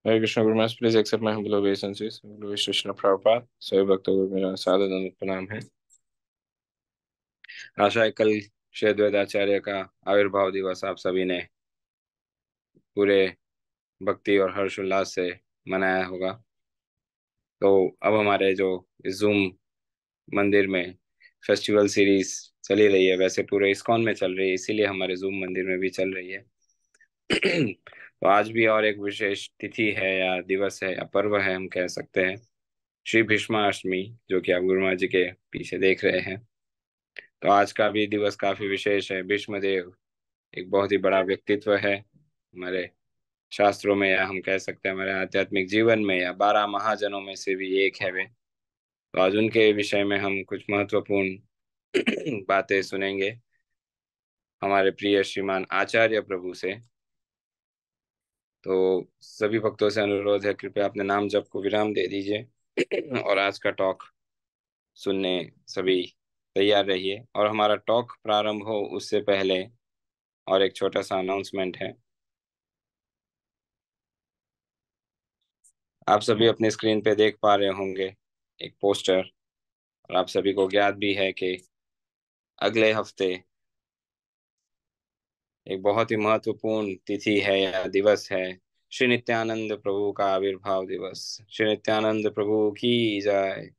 Hare Krishna Guru Maharaj, please accept my humble obeisances. Guru Krishna Prabhupada, सभी भक्तों को मेरा सादर प्रणाम है। आशा है कल श्री अद्वैताचार्य का आविर्भाव दिवस आप सभी ने पूरे भक्ति और हर्षोल्लास से मनाया होगा। तो अब हमारे जो जूम मंदिर में फेस्टिवल सीरीज चली रही है, वैसे पूरे इस्कॉन में चल रही है, इसीलिए हमारे जूम मंदिर में भी चल रही है। तो आज भी और एक विशेष तिथि है या दिवस है या पर्व है, हम कह सकते हैं, श्री भीष्माष्टमी, जो कि आप गुरु महाराज जी के पीछे देख रहे हैं। तो आज का भी दिवस काफी विशेष है। भीष्मदेव एक बहुत ही बड़ा व्यक्तित्व है हमारे शास्त्रों में, या हम कह सकते हैं हमारे आध्यात्मिक जीवन में, या 12 महाजनों में से भी एक है वे। तो आज उनके विषय में हम कुछ महत्वपूर्ण बातें सुनेंगे हमारे प्रिय श्रीमान आचार्य प्रभु से। तो सभी भक्तों से अनुरोध है, कृपया अपने नाम जप को विराम दे दीजिए और आज का टॉक सुनने सभी तैयार रहिए। और हमारा टॉक प्रारंभ हो उससे पहले और एक छोटा सा अनाउंसमेंट है। आप सभी अपने स्क्रीन पे देख पा रहे होंगे एक पोस्टर, और आप सभी को ज्ञात भी है कि अगले हफ्ते एक बहुत ही महत्वपूर्ण तिथि है या दिवस है, श्री नित्यानंद प्रभु का आविर्भाव दिवस। श्री नित्यानंद प्रभु की जय।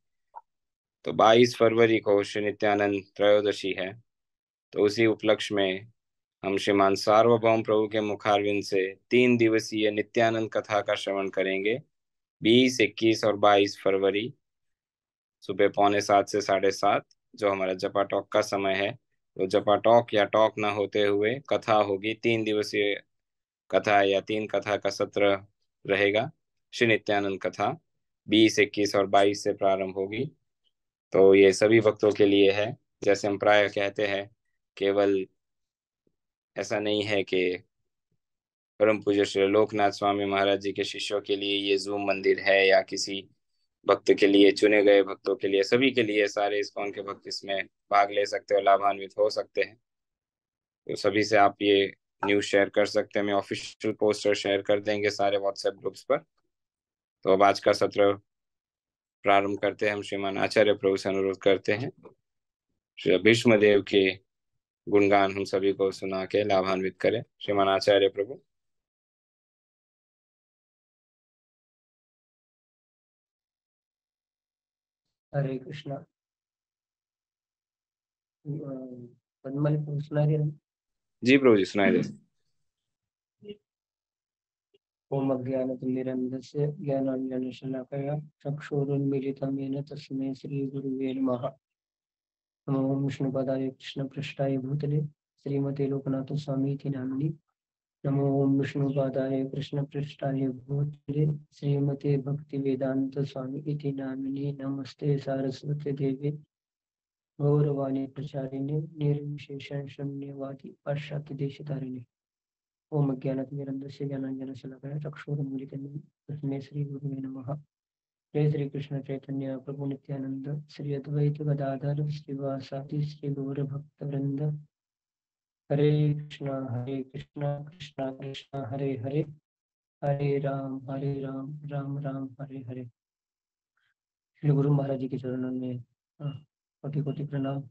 तो 22 फरवरी को श्री नित्यानंद त्रयोदशी है। तो उसी उपलक्ष्य में हम श्रीमान सार्वभौम प्रभु के मुखारविंद से 3 दिवसीय नित्यानंद कथा का श्रवण करेंगे। 20, 21 और 22 फरवरी, सुबह 6:45 से 7:30, जो हमारा जपा टॉक का समय है। तो जपा टॉक या टॉक ना होते हुए कथा होगी, 3 दिवसीय कथा या 3 कथा का सत्र रहेगा। श्री नित्यानंद कथा 20, 21 और 22 से प्रारंभ होगी। तो ये सभी भक्तों के लिए है। जैसे हम प्राय कहते हैं, केवल ऐसा नहीं है कि परम पूज्य श्री लोकनाथ स्वामी महाराज जी के शिष्यों के लिए ये जूम मंदिर है, या किसी भक्त के लिए, चुने गए भक्तों के लिए, सभी के लिए, सारे इस्कॉन के भक्त इसमें भाग ले सकते हो, लाभान्वित हो सकते हैं। तो सभी से आप ये न्यूज़ शेयर कर सकते हैं। मैं ऑफिशियल पोस्टर शेयर कर देंगे सारे व्हाट्सएप ग्रुप्स पर। तो अब आज का सत्र प्रारंभ करते हैं। हम श्रीमान आचार्य प्रभु से अनुरोध करते हैं, श्री भीष्म देव के गुणगान हम सभी को सुना के लाभान्वित करें। श्रीमान आचार्य प्रभु। हरे कृष्णा। पद्मल पूछना है। जी प्रभु जी, सुनाई दे। ओम अज्ञानतिमिरन्धस्य ज्ञानाञ्जनशलाकया चक्षुरुन्मीलितं येन तस्मै श्रीगुरुवे नमः। नमो विष्णुपदाय कृष्णपृष्ठाय भूतले श्रीमते लोकनाथ स्वामीति नामिने। नमो विष्णुपदाय कृष्णपृष्ठाय भूतले श्रीमते भक्तिवेदांत स्वामी इति नामिने। नमस्ते सारस्वती देवे गौरवाणी प्रचारिणे निर्विशेषण शून्यवादी पाश्चात्य देशतारिणे। ओम अज्ञानतिमिरन्धस्य ज्ञानाञ्जनशलाकया चक्षुरुन्मीलितं येन तस्मै श्रीगुरुवे नमः। जय श्री कृष्ण चैतन्य प्रभु नित्यानंद श्री अद्वैत गदाधर श्रीवासादि श्री गौर भक्त वृंद। हरे कृष्णा कृष्णा कृष्णा हरे हरे, हरे राम राम राम हरे हरे। श्री गुरु महाराज जी के चरणों में कोटि कोटि प्रणाम,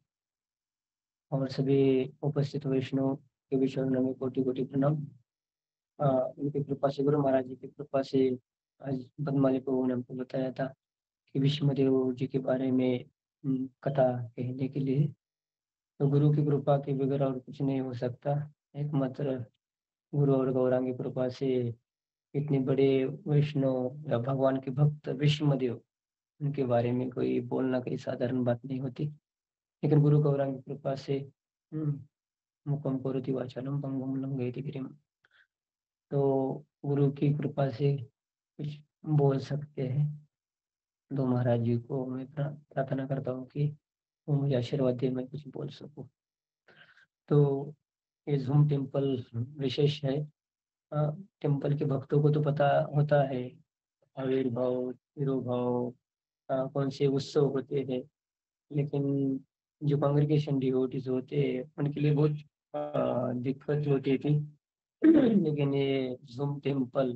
और सभी उपस्थित वैष्णव के भी चरणों में कोटि कोटि प्रणाम। उनकी कृपा से, गुरु महाराज जी की कृपा से आज पद्माली प्रभु ने हमको बताया था कि विष्णुदेव जी के बारे में कथा कहने के लिए। तो गुरु की कृपा के बगैर और कुछ नहीं हो सकता। एकमात्र गुरु और गौरांगी कृपा से इतने बड़े वैष्णव या भगवान के भक्त विष्णुदेव, उनके बारे में कोई बोलना कोई साधारण बात नहीं होती। लेकिन गुरु गौरांगी कृपा से मुखम करोति वाचालम पंगुम लंघयति गिरिम, तो गुरु की कृपा से कुछ बोल सकते हैं। तो महाराज जी को मैं प्रार्थना करता हूँ कि वो मुझे आशीर्वाद दे, मैं कुछ बोल सकूं। तो ये झूम टेम्पल विशेष है। टेम्पल के भक्तों को तो पता होता है आविर्भाव तिरुभाव कौन से उत्सव होते हैं, लेकिन जो कांग्रेगेशन डिवोटीज होते हैं उनके लिए बहुत दिक्कत होती थी। लेकिन ये झूम टेम्पल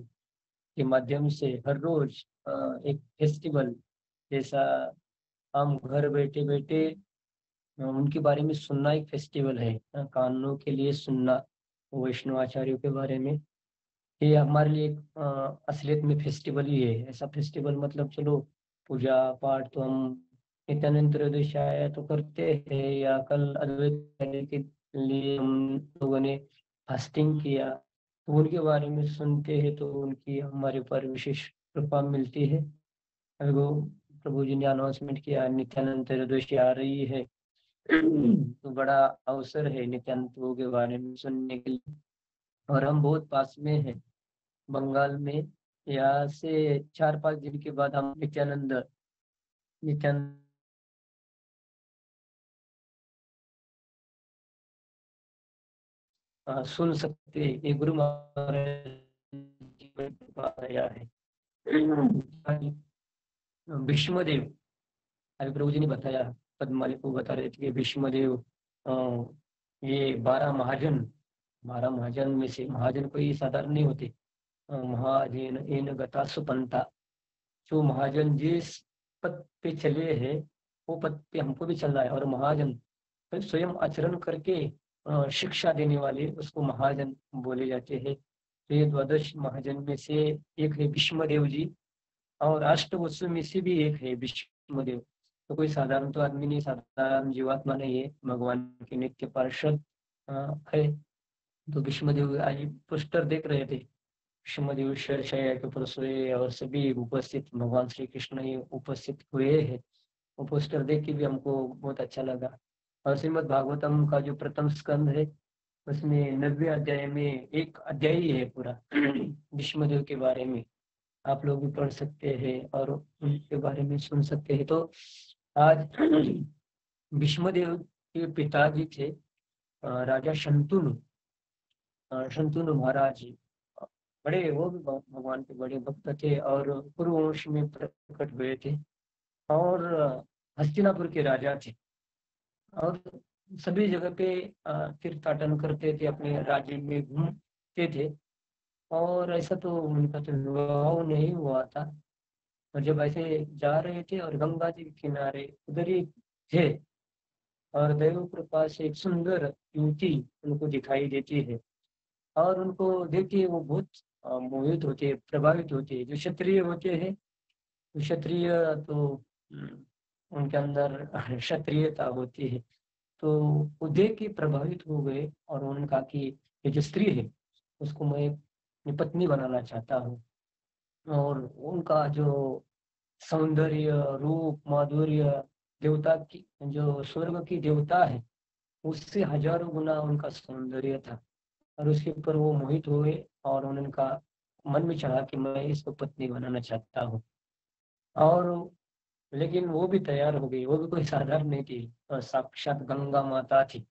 के माध्यम से हर रोज एक फेस्टिवल जैसा हम घर बैठे बैठे उनके बारे में सुनना एक फेस्टिवल है। कानों के लिए सुनना वैष्णव आचार्यों के बारे में, ये हमारे लिए एक असलियत में फेस्टिवल ही है। ऐसा फेस्टिवल मतलब चलो पूजा पाठ तो हम नित्यानंद त्रयोदशी आया तो करते हैं, या कल अद्वैत के लिए हम लोगों ने फास्टिंग किया, तो उनके बारे में सुनते हैं तो उनकी हमारे ऊपर विशेष कृपा मिलती है। अभी वो प्रभु जी ने अनाउंसमेंट किया नित्यानंद त्रयोदशी आ रही है, तो बड़ा अवसर है नित्यानंद प्रभु के बारे में सुनने के लिए। और हम बहुत पास में हैं बंगाल में, यहाँ से 4-5 दिन के बाद हम नित्यानंद सुन सकते हैं। ये गुरु महाराज जी की कृपा आया है। भीष्मदेव, अभी प्रभु जी ने बताया, पद्माली को बता रहे थे कि भीष्मदेव ये 12 महाजन में से, महाजन कोई साधारण नहीं होते, महाजन इन गता सुपंता, जो महाजन जिस पद पे चले हैं वो पद पे हमको भी चलना है। और महाजन तो स्वयं आचरण करके शिक्षा देने वाले उसको महाजन बोले जाते हैं। तो ये द्वादश महाजन में से एक है भीष्मदेव जी, और अष्टवसु में से भी एक है भीष्मदेव। तो कोई साधारण तो आदमी नहीं, साधारण जीवात्मा नहीं है, भगवान के नित्य पार्षद है। तो भीष्मदेव आज पोस्टर देख रहे थे, भीष्मदेव शैया के ऊपर सोए और सभी उपस्थित भगवान श्री कृष्ण ही उपस्थित हुए हैं। वो पोस्टर देख के भी हमको बहुत अच्छा लगा। और श्रीमद् भागवतम का जो प्रथम स्कंद है उसमें 90 अध्याय में एक अध्याय ही है पूरा भीष्मदेव के बारे में, आप लोग भी पढ़ सकते हैं और उनके बारे में सुन सकते हैं। तो आज भीष्मदेव के पिताजी थे राजा शंतनु महाराज जी, बड़े वो भी भगवान के बड़े भक्त थे और कुरुवंश में प्रकट हुए थे, और हस्तिनापुर के राजा थे, और सभी जगह पे तीर्थाटन करते थे, अपने राज्य में घूमते थे। और ऐसा तो उनका तो विवाह नहीं हुआ था, और जब ऐसे जा रहे थे और गंगा जी के किनारे उधर ही थे, और दैव कृपा से एक सुंदर युवती उनको दिखाई देती है, और उनको देख के वो बहुत मोहित होते, प्रभावित होते। जो क्षत्रिय होते हैं, तो क्षत्रिय तो उनके अंदर क्षत्रियता होती है, तो वो देख के प्रभावित हो गए, और उन्होंने कहा कि ये जो स्त्री है उसको मैं अपनी पत्नी बनाना चाहता हूँ। और उनका जो सौंदर्य, रूप, माधुर्य, देवता की जो स्वर्ग की देवता है उससे हजारों गुना उनका सौंदर्य था, और उसके ऊपर वो मोहित हुए, और उन्होंने कहा, मन में चढ़ा कि मैं इसको पत्नी बनाना चाहता हूँ। और लेकिन वो भी तैयार हो गई, वो भी कोई साधारण नहीं थी, साक्षात गंगा माता थी।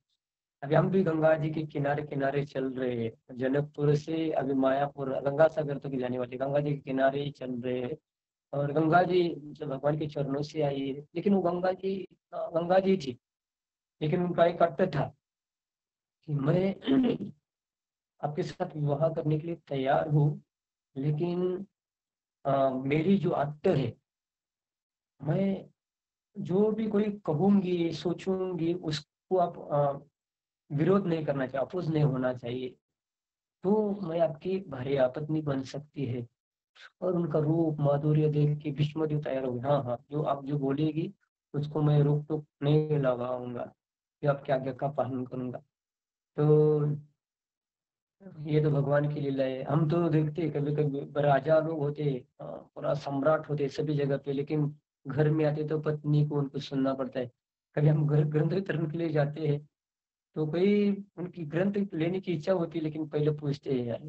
अभी हम भी गंगा जी के किनारे किनारे चल रहे हैं, जनकपुर से अभी मायापुर गंगा सागर तक जाने वाले गंगा जी के किनारे ही चल रहे हैं। और गंगा जी मतलब भगवान के चरणों से आई है, लेकिन वो गंगा जी थी, लेकिन उनका एक अर्थ था कि मैं आपके साथ विवाह करने के लिए तैयार हूँ, लेकिन मेरी जो अर्थ है, मैं जो भी कोई कहूंगी सोचूंगी उसको आप विरोध नहीं करना चाहिए, अपोज नहीं होना चाहिए, तो मैं आपकी भार्या पत्नी बन सकती है। और उनका रूप माधुर्य देख के भीष्मदेव तैयार हो गए, हाँ हाँ जो आप जो बोलेगी उसको मैं रोक टोक नहीं लगाऊंगा, ये आपके आज्ञा का पालन करूंगा। तो ये तो भगवान की लीला है। हम तो देखते हैं कभी कभी राजा लोग होते, पूरा सम्राट होते सभी जगह पे, लेकिन घर में आते तो पत्नी को उनको सुनना पड़ता है। कभी हम ग्रंथ वितरण के लिए जाते हैं तो कोई उनकी ग्रंथ लेने की इच्छा होती है, लेकिन पहले पूछते हैं, यार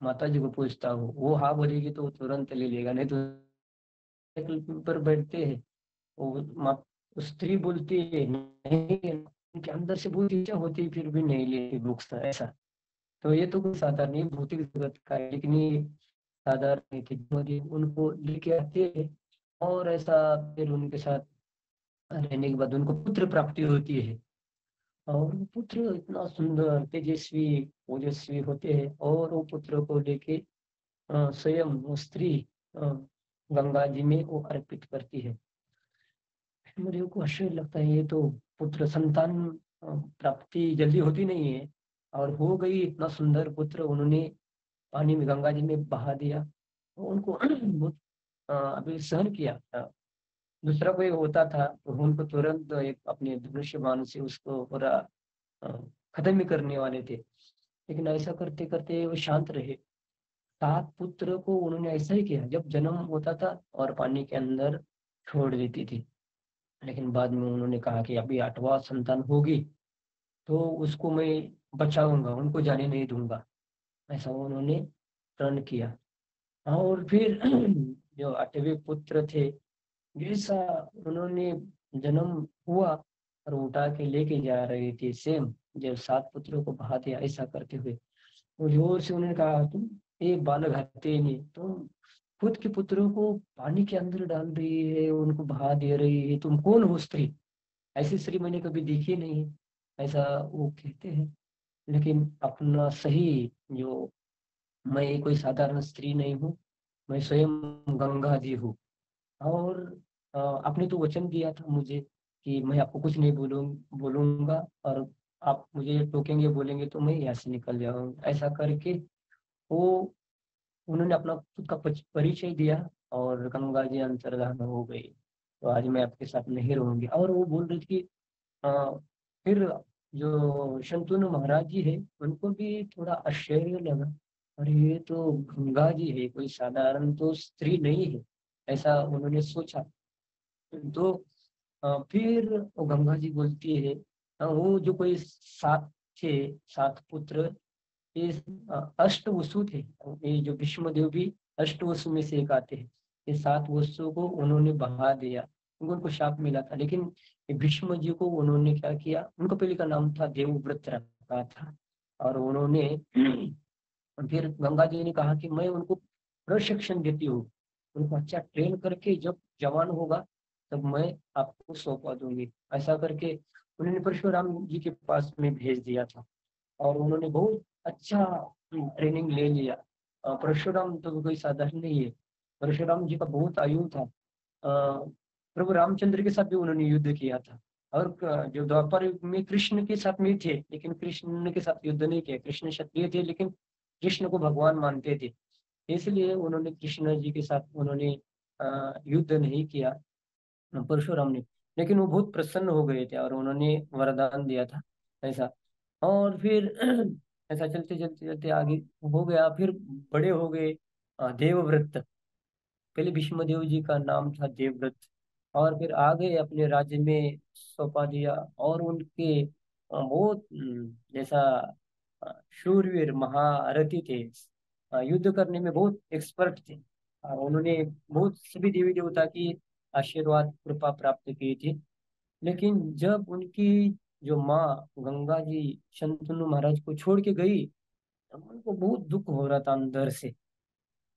माता जी को पूछता हूँ, वो हाँ बोलेगी तो तुरंत ले लेगा, नहीं तो पर बैठते हैं, वो स्त्री बोलती है नहीं, उनके अंदर से बहुत इच्छा होती है फिर भी नहीं लेती बुक्स, ऐसा। तो ये तो कुछ साधारण नहीं, भौतिक जगत का है, लेकिन ये साधारण नहीं थे, उनको लेके आते हैं, और ऐसा फिर उनके साथ रहने के बाद उनको पुत्र प्राप्ति होती है, और वो पुत्र इतना सुंदर तेजस्वी ओजस्वी होते हैं, और वो पुत्र को लेके स्वयं वो स्त्री अ, गंगा जी में वो अर्पित करती है। मेरे को आश्चर्य लगता है, ये तो पुत्र संतान प्राप्ति जल्दी होती नहीं है, और हो गई इतना सुंदर पुत्र, उन्होंने पानी में गंगा जी में बहा दिया। तो उनको बहुत अभी सहन किया। दूसरा कोई होता था तो उनको तुरंत एक अपने धनुष्य बाण से उसको पूरा अ, खत्म ही करने वाले थे। लेकिन ऐसा करते करते वो शांत रहे। 7 पुत्र को उन्होंने ऐसा ही किया, जब जन्म होता था और पानी के अंदर छोड़ देती थी। लेकिन बाद में उन्होंने कहा कि अभी 8वां संतान होगी तो उसको मैं बचाऊंगा, उनको जाने नहीं दूंगा। ऐसा उन्होंने प्रण किया। और फिर जो 8वें पुत्र थे, जैसा उन्होंने जन्म हुआ और उठा के लेके जा रहे थे, सेम जब 7 पुत्रों को बहा दिया ऐसा करते हुए, वो जोर से उन्होंने कहा, तुम एक बालक हत्या नहीं, तुम खुद के पुत्रों को पानी के अंदर डाल रही है, उनको बहा दे रही है, तुम कौन हो स्त्री? ऐसी स्त्री मैंने कभी देखी नहीं है, ऐसा वो कहते हैं। लेकिन अपना सही जो, मैं कोई साधारण स्त्री नहीं हूँ, मैं स्वयं गंगा जी हूँ। और आपने तो वचन दिया था मुझे कि मैं आपको कुछ नहीं बोलूंगा, और आप मुझे टोकेंगे बोलेंगे तो मैं यहाँ से निकल जाऊंगा, ऐसा करके वो उन्होंने अपना खुद का परिचय दिया, और गंगा जी अंतर्धान हो गई। तो आज मैं आपके साथ नहीं रहूंगी। और वो बोल रही थी कि अ, फिर जो शंतनु महाराज जी है, उनको भी थोड़ा आश्चर्य लगा, और ये तो गंगा जी है, कोई साधारण तो स्त्री नहीं है, ऐसा उन्होंने सोचा। तो फिर वो गंगा जी बोलती है, वो जो कोई 7 थे, 7 पुत्र, ये अष्ट वसु थे। ये जो भीष्म देव भी अष्ट वसु में से एक आते हैं। ये 7 वसु को उन्होंने बहा दिया, क्योंकि उनको शाप मिला था। लेकिन ये भीष्म जी को उन्होंने क्या किया, उनको पहले का नाम था देवव्रत रखा था। और उन्होंने फिर गंगा जी ने कहा कि मैं उनको प्रशिक्षण देती हूँ, उनको अच्छा ट्रेन करके जब जवान होगा तब मैं आपको सौंपा दूंगी। ऐसा करके उन्होंने परशुराम जी के पास में भेज दिया था, और उन्होंने बहुत अच्छा ट्रेनिंग ले लिया। परशुराम तो कोई साधारण नहीं है। परशुराम जी का बहुत आयु था। प्रभु रामचंद्र के साथ भी उन्होंने युद्ध किया था। और जो द्वापर युग में कृष्ण के साथ में थे, लेकिन कृष्ण के साथ युद्ध नहीं किया। कृष्ण क्षत्रिय थे, लेकिन कृष्ण को भगवान मानते थे, इसलिए उन्होंने कृष्ण जी के साथ उन्होंने युद्ध नहीं किया, परशुराम ने। लेकिन वो बहुत प्रसन्न हो गए थे और उन्होंने वरदान दिया था ऐसा। और फिर ऐसा चलते चलते चलते आगे हो गया। फिर बड़े हो गए, देवव्रत। पहले भीष्मदेव जी का नाम था देवव्रत। और फिर आगे अपने राज्य में सौंपा दिया। और उनके बहुत जैसा शूरवीर महारथी थे, युद्ध करने में बहुत एक्सपर्ट थे। उन्होंने बहुत सभी देवी देवता की आशीर्वाद कृपा प्राप्त की थी। लेकिन जब उनकी जो माँ गंगा जी शंतनु महाराज को छोड़ के गई, तब उनको बहुत दुख हो रहा था अंदर से।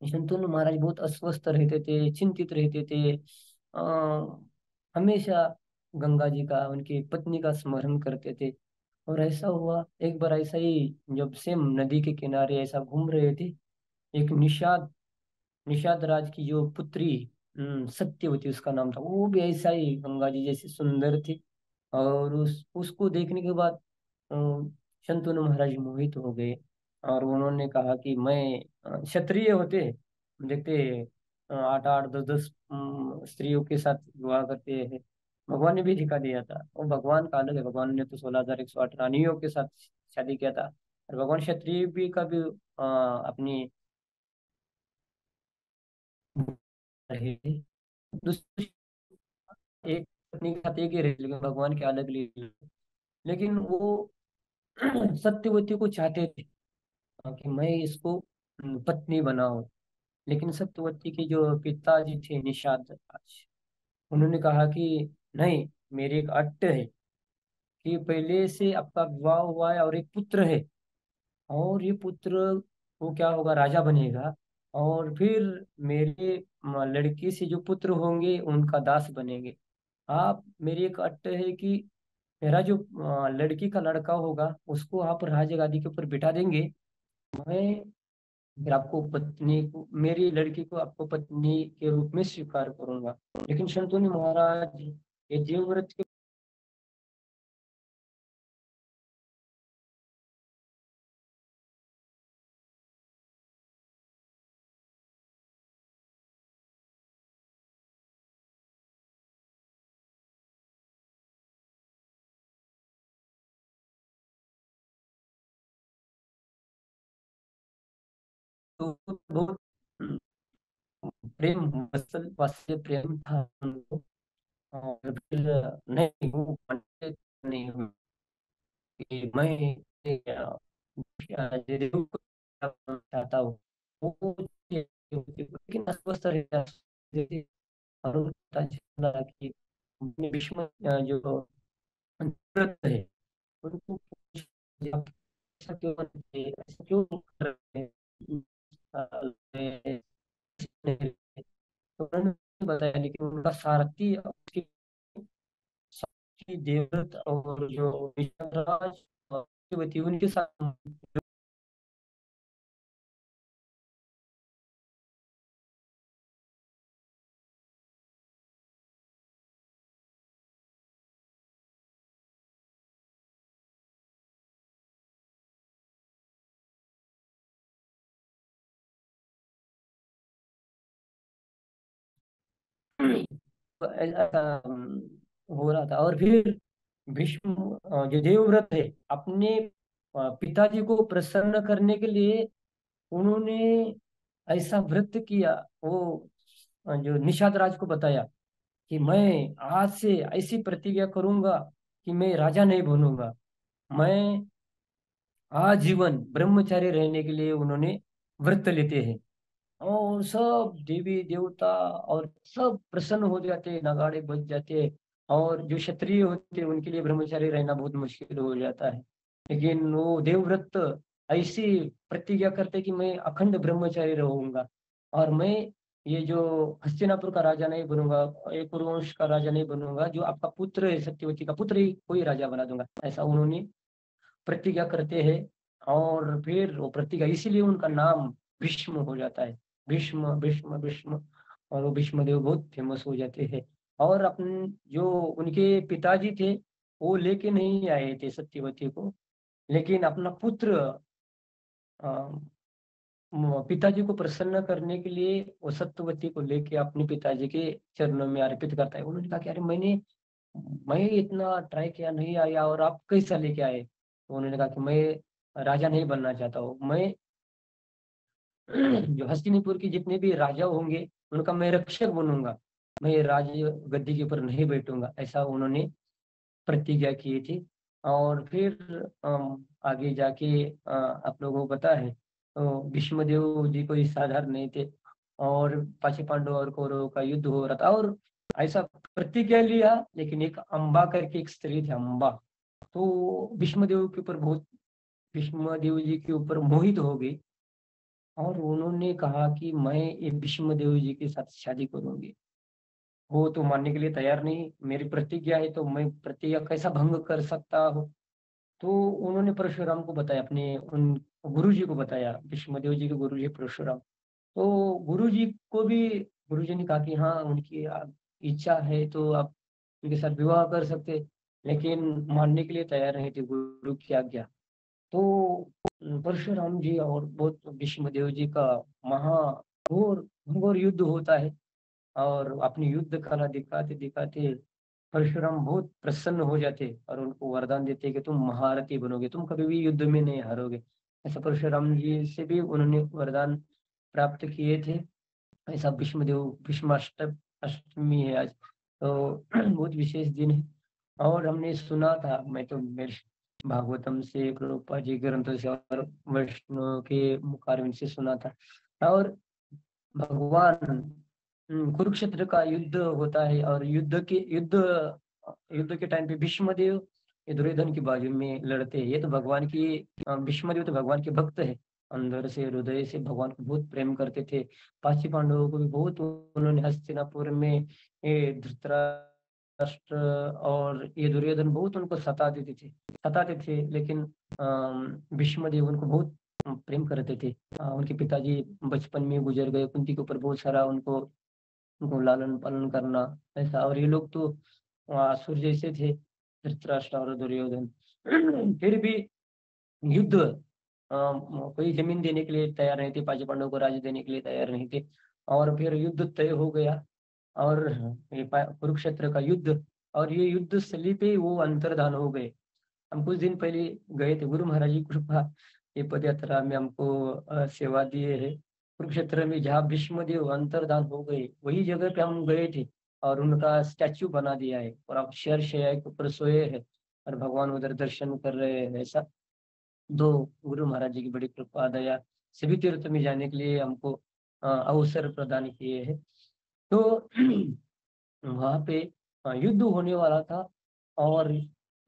शंतनु महाराज बहुत अस्वस्थ रहते थे, चिंतित रहते थे। हमेशा गंगा जी का, उनकी पत्नी का स्मरण करते थे। और ऐसा हुआ एक बार, ऐसा ही जब सेम नदी के किनारे ऐसा घूम रहे थे, एक निषाद निषाद राज की जो पुत्री सत्यवती उसका नाम था, वो भी ऐसा ही गंगा जी जैसी सुंदर थी। और उसको देखने के बाद अ, शंतनु महाराज मोहित हो गए। और उन्होंने कहा कि मैं क्षत्रिय होते देखते 8 8 10 10 स्त्रियों के साथ विवाह करते हैं। भगवान ने भी दिखा दिया था, और भगवान का अलग है। भगवान ने तो 16,108 रानियों के साथ शादी किया था। और भगवान क्षत्रिय भी का भी अपनी रहे थे। दूसरी एक पत्नी के साथ एक ही रहे, लेकिन भगवान के अलग लिए। लेकिन वो सत्यवती को चाहते थे कि मैं इसको पत्नी बनाऊं। लेकिन सत्यवती के जो पिताजी थे निषाद राज, उन्होंने कहा कि नहीं, मेरी एक अट है कि पहले से आपका विवाह हुआ है और एक पुत्र है, और ये पुत्र वो क्या होगा, राजा बनेगा। और फिर मेरे लड़की से जो पुत्र होंगे उनका दास बनेंगे। आप, मेरी एक अट है कि मेरा जो लड़की का लड़का होगा उसको आप राजगादी के ऊपर बिठा देंगे। मैं फिर आपको पत्नी को, मेरी लड़की को आपको पत्नी के रूप में स्वीकार करूंगा। लेकिन शंतनु महाराज ये देवव्रत के तो बहुत प्रेम वात्सल्य प्रेम था उनको। और फिर नहीं हूँ, पंडित नहीं हूँ कि मैं जरूर चाहता हूँ वो, लेकिन अस्वस्थ रहता है। और उनका कहना है कि भीष्म जो व्रत है उनको आप ऐसा क्यों करते हैं? ऐसा क्यों कर रहे हैं? तो उन्होंने बताया, लेकिन उनका सारथी उसकी सारथी देवव्रत और जो विशालराज और सत्यवती उनके साथ। तो ऐसा हो रहा था। और फिर भीष्म जो देवव्रत है अपने पिताजी को प्रसन्न करने के लिए उन्होंने ऐसा व्रत किया। वो जो निषाद राज को बताया कि मैं आज से ऐसी प्रतिज्ञा करूंगा कि मैं राजा नहीं बनूंगा। मैं आजीवन ब्रह्मचारी रहने के लिए उन्होंने व्रत लेते हैं। और सब देवी देवता और सब प्रसन्न हो जाते, नगाड़े बज जाते। और जो क्षत्रिय होते हैं उनके लिए ब्रह्मचारी रहना बहुत मुश्किल हो जाता है। लेकिन वो देवव्रत ऐसी प्रतिज्ञा करते कि मैं अखंड ब्रह्मचारी रहूंगा, और मैं ये जो हस्तिनापुर का राजा नहीं बनूंगा, एक कुरुवंश का राजा नहीं बनूंगा, जो आपका पुत्र है सत्यवती का पुत्र ही कोई राजा बना दूंगा, ऐसा उन्होंने प्रतिज्ञा करते हैं। और फिर वो प्रतिज्ञा, इसीलिए उनका नाम भीष्म हो जाता है। भीष्म भीष्म भीष्म। और वो भीष्मदेव बहुत फेमस हो जाते हैं। और अपन जो उनके पिताजी थे वो लेके नहीं आए थे सत्यवती को, लेकिन अपना पुत्र अ, पिताजी को प्रसन्न करने के लिए वो सत्यवती को लेके अपने पिताजी के चरणों में अर्पित करता है। उन्होंने कहा कि अरे मैं इतना ट्राई किया नहीं आया और आप कैसा लेके आए? तो उन्होंने कहा कि मैं राजा नहीं बनना चाहता हूँ। मैं जो हस्तिनापुर के जितने भी राजा होंगे उनका मैं रक्षक बनूंगा, मैं राज गद्दी के ऊपर नहीं बैठूंगा, ऐसा उन्होंने प्रतिज्ञा की थी। और फिर आगे जाके आप लोगों को पता है तो भीष्मदेव जी कोई साधारण नहीं थे। और पांचों पांडव और कौरवों का युद्ध हो रहा था, और ऐसा प्रतिज्ञा लिया, लेकिन एक अम्बा करके एक स्त्री थी, अम्बा, तो भीष्मदेव के ऊपर बहुत, भीष्मदेव जी के ऊपर मोहित हो गई। और उन्होंने कहा कि मैं ये भीष्मदेव जी के साथ शादी करूंगी। वो तो मानने के लिए तैयार नहीं, मेरी प्रतिज्ञा है तो मैं प्रतिज्ञा कैसा भंग कर सकता हूँ। तो उन्होंने परशुराम को बताया, अपने उन गुरु जी को बताया, भीष्मदेव जी के गुरु जी परशुराम। तो गुरु जी को भी, गुरु जी ने कहा कि हाँ उनकी इच्छा है तो आप उनके साथ विवाह कर सकते, लेकिन मानने के लिए तैयार नहीं थे गुरु की आज्ञा। तो परशुराम जी और बहुत भीष्मदेव जी का महाघोर घोर युद्ध होता है। और अपनी युद्ध कला दिखाते दिखाते परशुराम बहुत प्रसन्न हो जाते और उनको वरदान देते कि तुम महारथी बनोगे, तुम कभी भी युद्ध में नहीं हारोगे। ऐसा परशुराम जी से भी उन्होंने वरदान प्राप्त किए थे। ऐसा भीष्मदेव अष्टमी है आज, तो बहुत विशेष दिन है। और हमने सुना था, मैं तो मेरे भागवतम से, प्रभुपाद जी ग्रंथों से और वैष्णव के मुखारविंद से सुना था। और भगवान कुरुक्षेत्र का युद्ध होता है, और युद्ध के टाइम पे भीष्मदेव ये दुर्योधन की बाजू में लड़ते हैं। ये तो भगवान की भीष्मदेव तो भगवान के भक्त है, अंदर से हृदय से भगवान को बहुत प्रेम करते थे। पांचों पांडवों को भी बहुत उन्होंने हस्तिनापुर में ये धृतराष्ट्र और ये दुर्योधन बहुत उनको सताते थे, लेकिन भीष्मदेव उनको बहुत प्रेम करते थे। उनके पिताजी बचपन में गुजर गए, कुंती के ऊपर बहुत सारा उनको उनको लालन पालन करना ऐसा। और ये लोग तो असुर जैसे थे, धृतराष्ट्र और दुर्योधन। फिर भी युद्ध, कोई जमीन देने के लिए तैयार नहीं थे, पांचों पांडवों को राज्य देने के लिए तैयार नहीं थे। और फिर युद्ध तय हो गया, और ये कुरुक्षेत्र का युद्ध। और ये युद्ध स्थली पे वो अंतर्धान हो गए। हम कुछ दिन पहले गए थे, गुरु महाराज की कृपा, ये पद यात्रा में हमको सेवा दिए है। कुरुक्षेत्र में जहाँ भीष्मदेव अंतर्धान हो गए, वही जगह पे हम गए थे, और उनका स्टैच्यू बना दिया है, और आप शेर शैया के ऊपर सोए हैं, और भगवान उधर दर्शन कर रहे हैं ऐसा। दो गुरु महाराज जी की बड़ी कृपा दया, सभी तीर्थ में जाने के लिए हमको अवसर प्रदान किए हैं। तो वहां पे युद्ध होने वाला था, और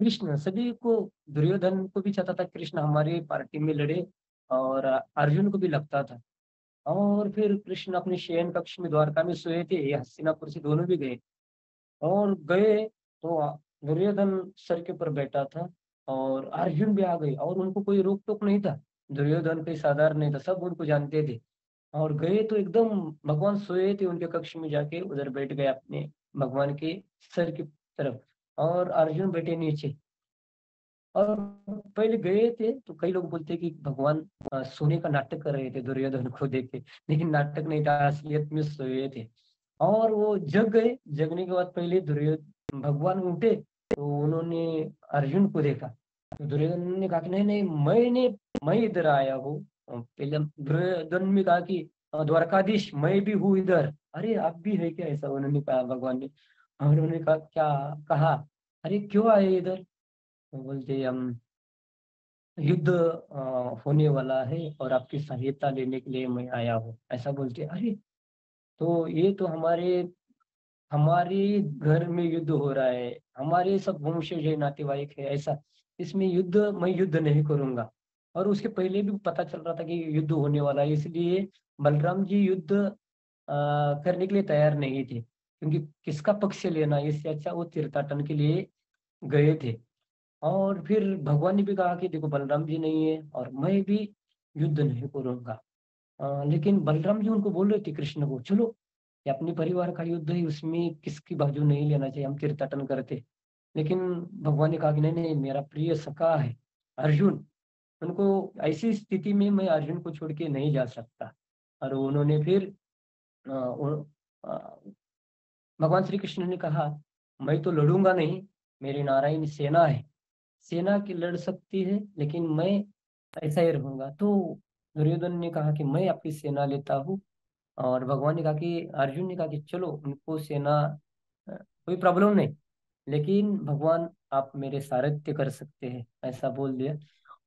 कृष्ण सभी को, दुर्योधन को भी चाहता था कृष्ण हमारी पार्टी में लड़े, और अर्जुन को भी लगता था। और फिर कृष्ण अपने शयन कक्ष में द्वारका में सोए थे, ये हस्तिनापुर से दोनों भी गए, और गए तो दुर्योधन सर के ऊपर बैठा था, और अर्जुन भी आ गए, और उनको कोई रोक टोक नहीं था। दुर्योधन कोई साधारण नहीं था, सब उनको जानते थे। और गए तो एकदम भगवान सोए थे उनके कक्ष में, जाके उधर बैठ गए अपने भगवान के सर की तरफ, और अर्जुन बैठे नीचे। और पहले गए थे तो कई लोग बोलते कि भगवान सोने का नाटक कर रहे थे दुर्योधन को देख के, लेकिन नाटक नहीं था, असलियत में सोए थे। और वो जग गए, जगने के बाद पहले दुर्योधन भगवान उठे, तो उन्होंने अर्जुन को देखा। तो दुर्योधन ने कहा कि नहीं नहीं, मैं इधर आया हूँ। पहले दुर्योधन ने कहा कि द्वारकाधीश मैं भी हूँ इधर। अरे आप भी है क्या, ऐसा उन्होंने कहा भगवान ने। और उन्होंने कहा क्या, कहा अरे क्यों आए इधर। तो बोलते हम युद्ध होने वाला है, और आपकी सहायता लेने के लिए मैं आया हूँ, ऐसा बोलते। अरे तो ये तो हमारे हमारे घर में युद्ध हो रहा है, हमारे सब वंशज है, नातेवाईक है ऐसा, इसमें युद्ध, मैं युद्ध नहीं करूंगा। और उसके पहले भी पता चल रहा था कि युद्ध होने वाला है, इसलिए बलराम जी युद्ध करने के लिए तैयार नहीं थे, क्योंकि किसका पक्ष लेना, इससे अच्छा वो तीर्थाटन के लिए गए थे। और फिर भगवान ने भी कहा कि देखो बलराम जी नहीं है, और मैं भी युद्ध नहीं करूंगा। लेकिन बलराम जी उनको बोल रहे थे कृष्ण को, चलो ये अपने परिवार का युद्ध है, उसमें किसकी बाजू नहीं लेना चाहिए, हम तीर्थाटन करते। लेकिन भगवान ने कहा कि नहीं नहीं, मेरा प्रिय सखा है अर्जुन, उनको ऐसी स्थिति में मैं अर्जुन को छोड़ के नहीं जा सकता। और उन्होंने फिर अ, भगवान श्री कृष्ण ने कहा, मैं तो लड़ूंगा नहीं, मेरी नारायण सेना है, सेना की लड़ सकती है, लेकिन मैं ऐसा ही रहूंगा। तो दुर्योधन ने कहा कि मैं आपकी सेना लेता हूँ। और भगवान ने कहा कि, अर्जुन ने कहा कि चलो उनको सेना, कोई प्रॉब्लम नहीं, लेकिन भगवान आप मेरे सारथ्य कर सकते हैं, ऐसा बोल दिया।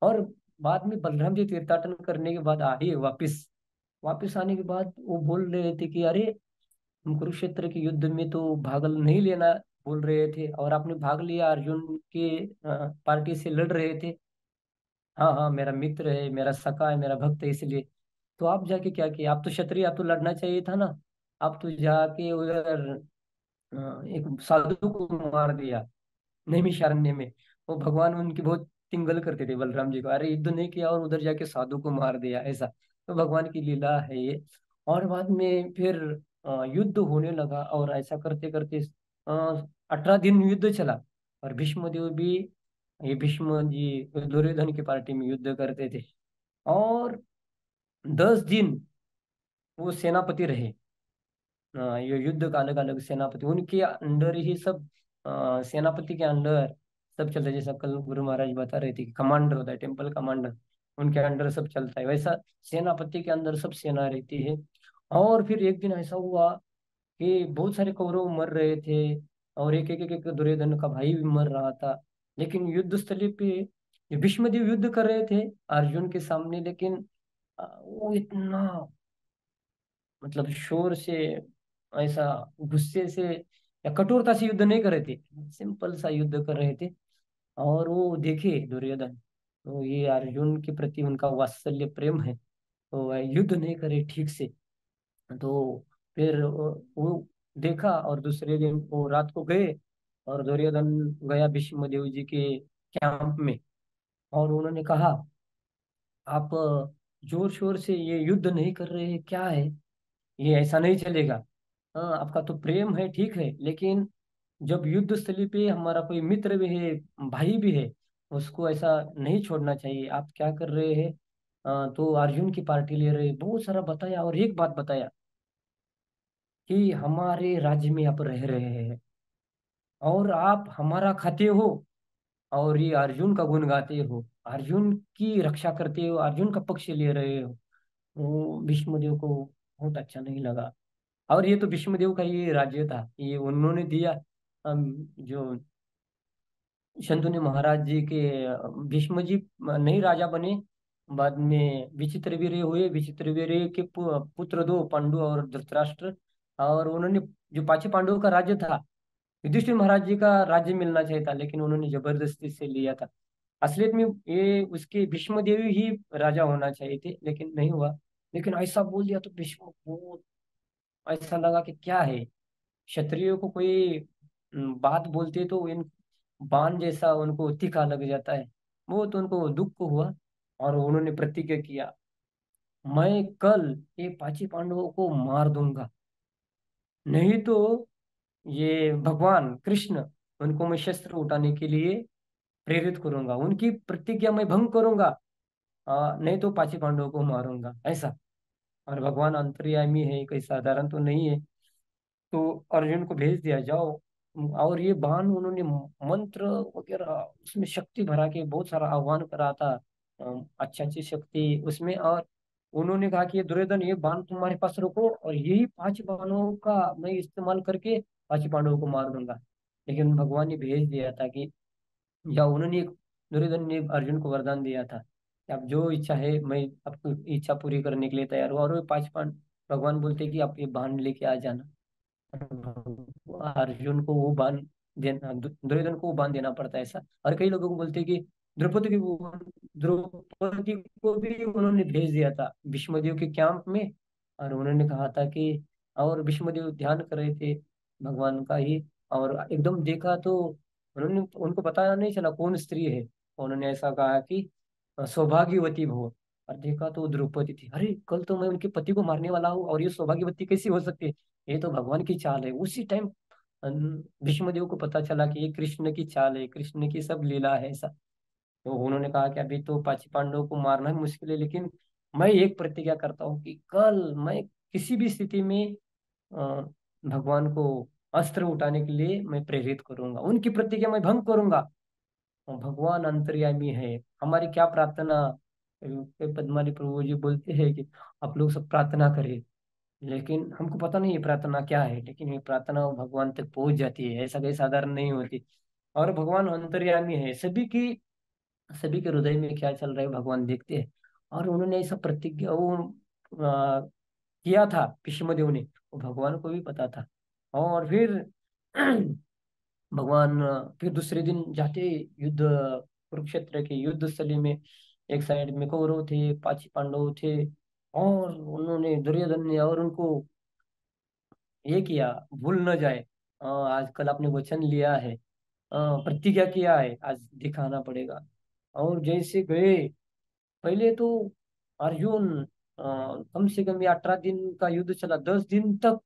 और बाद में बलराम जी तीर्थाटन करने के बाद आए वापिस। वापिस आने के बाद वो बोल रहे थे कि अरे, हम कुरुक्षेत्र के युद्ध में तो भाग नहीं लेना बोल रहे थे, और आपने भाग लिया, अर्जुन के पार्टी से लड़ रहे थे। हाँ हाँ, मेरा मित्र है, मेरा सखा है, मेरा भक्त है, इसलिए। तो आप जाके क्या किया, आप तो क्षत्रिय, आप तो लड़ना चाहिए था ना। आप तो जाके उधर एक साधु को मार दिया नैमिषारण्य में। वो भगवान उनकी बहुत तिंगल करते थे बलराम जी को, अरे युद्ध नहीं किया और उधर जाके साधु को मार दिया ऐसा। तो भगवान की लीला है ये। और बाद में फिर युद्ध होने लगा, और ऐसा करते करते 18 दिन युद्ध चला। और भीष्म देव भी, ये भीष्म जी दुर्योधन की पार्टी में युद्ध करते थे। और 10 दिन वो सेनापति रहे। ये युद्ध का अलग अलग सेनापति, उनके अंडर ही सब, सेनापति के अंडर सब चलता है। जैसा कल गुरु महाराज बता रहे थे कि कमांडर होता है, टेम्पल कमांडर, उनके अंडर सब चलता है, वैसा सेनापति के अंदर सब सेना रहती है। और फिर एक दिन ऐसा हुआ कि बहुत सारे कौरव मर रहे थे, और एक दुर्योधन का भाई भी मर रहा था। लेकिन युद्ध स्थली पे ये भीष्मदेव युद्ध कर रहे थे अर्जुन के सामने, लेकिन वो इतना, मतलब शोर से, ऐसा गुस्से से या कठोरता से युद्ध नहीं कर रहे थे, सिंपल सा युद्ध कर रहे थे। और वो देखे दुर्योधन, तो ये अर्जुन के प्रति उनका वात्सल्य प्रेम है, तो वह युद्ध नहीं करे ठीक से। तो फिर वो देखा, और दूसरे दिन वो रात को गए, और दुर्योधन गया भीष्म देव जी के कैंप में। और उन्होंने कहा, आप जोर शोर से ये युद्ध नहीं कर रहे हैं, क्या है ये, ऐसा नहीं चलेगा। हाँ, आपका तो प्रेम है ठीक है, लेकिन जब युद्ध स्थली पे हमारा कोई मित्र भी है, भाई भी है, उसको ऐसा नहीं छोड़ना चाहिए। आप क्या कर रहे हैं? तो अर्जुन की पार्टी ले रहे हैं, बहुत सारा बताया। और एक बात बताया कि हमारे राज्य में आप रह रहे हैं और आप हमारा खाते हो, और ये अर्जुन का गुण गाते हो, अर्जुन की रक्षा करते हो, अर्जुन का पक्ष ले रहे हो। वो भीष्मदेव को बहुत अच्छा नहीं लगा। और ये तो भीष्मदेव का ये राज्य था, ये उन्होंने दिया। जो शंतनु महाराज जी के भीष्म जी नहीं राजा बने, बाद में विचित्रवीर्य हुए। विचित्रवीर्य के पुत्र दो, पांडु और धृतराष्ट्र। और उन्होंने, जो पांचों पांडवों का राज्य था, युधिष्ठिर महाराज जी का राज्य मिलना चाहिए था, लेकिन उन्होंने जबरदस्ती से लिया था। असलियत में ये उसके भीष्म देवी ही राजा होना चाहिए थे, लेकिन नहीं हुआ। लेकिन ऐसा बोल दिया तो भीष्म को ऐसा लगा कि क्या है, क्षत्रियो को कोई बात बोलते तो इन बाण जैसा उनको तीखा लग जाता है। वो तो उनको दुख हुआ, और उन्होंने प्रतिज्ञा किया, मैं कल ये पांचों पांडवों को मार दूंगा, नहीं तो ये भगवान कृष्ण, उनको मैं शस्त्र उठाने के लिए प्रेरित करूंगा, उनकी प्रतिज्ञा मैं भंग करूंगा। नहीं तो पांचों पांडवों को मारूंगा, ऐसा। और भगवान अंतर्यामी है, कोई साधारण तो नहीं है। तो अर्जुन को भेज दिया, जाओ। और ये बाण उन्होंने मंत्र वगैरह उसमें शक्ति भरा के बहुत सारा आह्वान करा था, अच्छी अच्छी शक्ति उसमें। और उन्होंने कहा कि ये दुर्योधन, ये बाण तुम्हारे पास रखो, और यही पांच बाणों का मैं इस्तेमाल करके पांच पांडवों को मार दूंगा। लेकिन भगवान ने भेज दिया था कि, या उन्होंने दुर्योधन ने अर्जुन को वरदान दिया था कि आप जो इच्छा है, मैं आपकी इच्छा पूरी करने के लिए तैयार हूँ। और वो पांच पांड भगवान बोलते कि आप ये बाण लेके आ जाना। अर्जुन को वो बांध देना, दुर्योधन को वो बांध देना पड़ता है, ऐसा। और कई लोगों को बोलते हैं कि द्रौपदी को भी उन्होंने भेज दिया था भीष्मदेव के कैंप में। और उन्होंने कहा था कि, और भीष्मदेव ध्यान कर रहे थे भगवान का ही, और एकदम देखा तो उन्होंने, उनको पता नहीं चला कौन स्त्री है। उन्होंने ऐसा कहा कि सौभाग्यवती भव। और देखा तो वो द्रौपदी थी। अरे, कल तो मैं उनके पति को मारने वाला हूँ, और ये सौभाग्यवती कैसी हो सकती है? ये तो भगवान की चाल है। उसी टाइम भीष्मदेव को पता चला कि ये कृष्ण की चाल है, कृष्ण की सब लीला है, ऐसा। तो उन्होंने कहा कि अभी तो पांच पांडवों को मारना ही मुश्किल है, लेकिन मैं एक प्रतिज्ञा करता हूँ कि कल मैं किसी भी स्थिति में अ, भगवान को अस्त्र उठाने के लिए मैं प्रेरित करूंगा, उनकी प्रतिज्ञा मैं भंग करूंगा। और भगवान अंतर्यामी है, हमारी क्या प्रार्थना। पद्माली प्रभु जी बोलते हैं कि आप लोग सब प्रार्थना करें, लेकिन हमको पता नहीं ये प्रार्थना क्या है, लेकिन ये प्रार्थना भगवान तक पहुंच जाती है, ऐसा कहीं साधारण नहीं होती। और भगवान अंतर्यामी है, सभी के हृदय में क्या चल रहा है भगवान देखते हैं। और उन्होंने ऐसा प्रतिज्ञा वो किया था भीष्मदेव ने, वो भगवान को भी पता था। और फिर भगवान फिर दूसरे दिन जाते युद्ध, कुरुक्षेत्र के युद्ध स्थली में, एक साइड में कौरव थे, पांच पांडव थे। और उन्होंने, दुर्योधन ने और उनको ये किया, भूल न जाए, आजकल आपने वचन लिया है, प्रतिज्ञा किया है, आज दिखाना पड़ेगा। और जैसे गए, पहले तो अर्जुन, कम से कम ये 18 दिन का युद्ध चला, 10 दिन तक